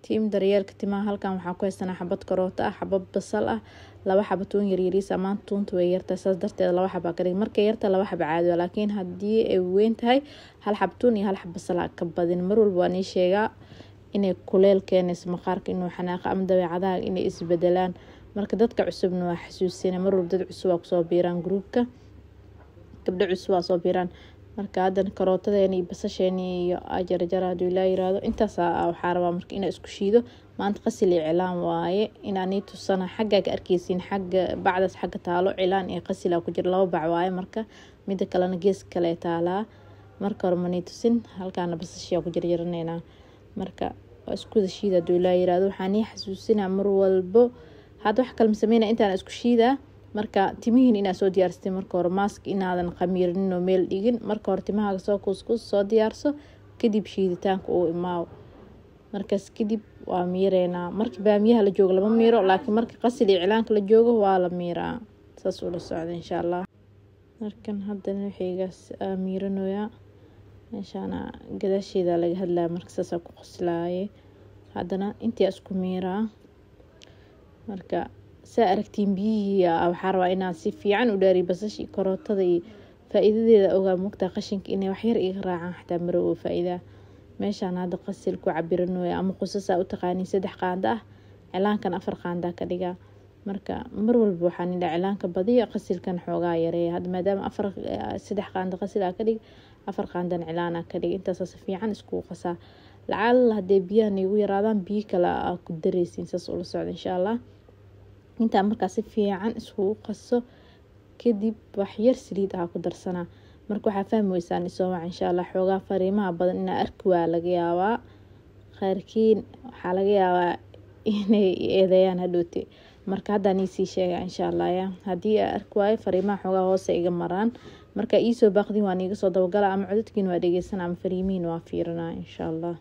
tiim daryeelka timaha. Halkan waxaa ku haysanaa xabad karoota ah, xabad basal ah, 2 xabo toon yaryariis ah. Maanta toonta way yartahay, saas darteed 2 xabo ka dhig. Markay yartahay 2 xabo caadi ah, laakiin haddii ay weyn tahay 1 xabo toon iyo 1 xabo basal ah ka badin. Mar walba waan sheegaa inay kuleel keenayso maqaarka inuu xanaaqo ama dabeecadaha inay isbedelaan. Marka dadka cusubna waa xasuusinay mar walba dad cusub waa kusoo biiraan groupka, gabdho cusub waa soo biiraan. marka hadan karootadeena iyo basasheena iyo jarjar haduu ilaa yiraahdo intaas waxaa rabaa marka inaan isku shiido. maanta qasil iyo cilaan waaye inaan tusana xagga ka arkeysin xagga bacdas xagga taalo cilaan iyo qasil ku jira 2 bac waaye. marka mid kalena gees kale taalaa marka hormani tusin halkaana basashiya ku jarjarnayna marka isku shiida haduu ilaa yiraahdo. waxaan xasuusinaa mar walbo hada wax kale sameeyna intaan isku shiida. marka timihiin ina soo diyaarsatay marka hore mask inaadan qamiirnin oo meel dhigin. marka hore timahaaga soo kuskus soo diyaarso kadib shiiditaanka uu imaaw. markaas kadib waa miireena markii baamiyaha la joogo lama miiro laakiin markii qasil iyo cilaanka la joogo waa la miiraa. saas uu la socdo insha Allah. markan hadana waxiigaas miiranoya meeshana gadaasheeda laga hadlaa marka saas ku qoslaaye hadana intii isku miiraa. marka aragtiin biyihiya waxaa rabaa inaan si fiican u dhaari basashi karootada iyo faa'iidadeeda ogaa mugta qashinka inay wax yar iga raacaan xataa maro oo faa'iida. meeshaan hada qasil ku cabiranayo ama qosasa u taqaani 3 qaanda ah cilaankan 4 qaanda ka dhiga. marka mar walba waxaan indha cilaanka badiya qasilkan xoogaa yareeya. had maadaama 3 qaanda qasil ka dhig 4 qaandan cilaana ka dhig. intaas si fiican isku qasaa lacal hadee biyaha igu yaraadaan biyo kala ku dareysin saas ula socdo insha Allah. inta marka si fiican isku qaso kadib wax yar saliid ku darsana. marka waxa fahmaysan soo wac insha Allah xoogaa fariimaha badan in arki waa laga yaabaa qaarkiin waxa laga yaabaa inay eedayaan hadhooti. marka hadaan ii sheega insha Allah hadii arki waayo fariimaha xoogaa hoose iga maraan marka ii soo baaqdin waan iga soo dawgala ama codadkiin waa dhageysan ama fariimiin waa fiirina insha Allah.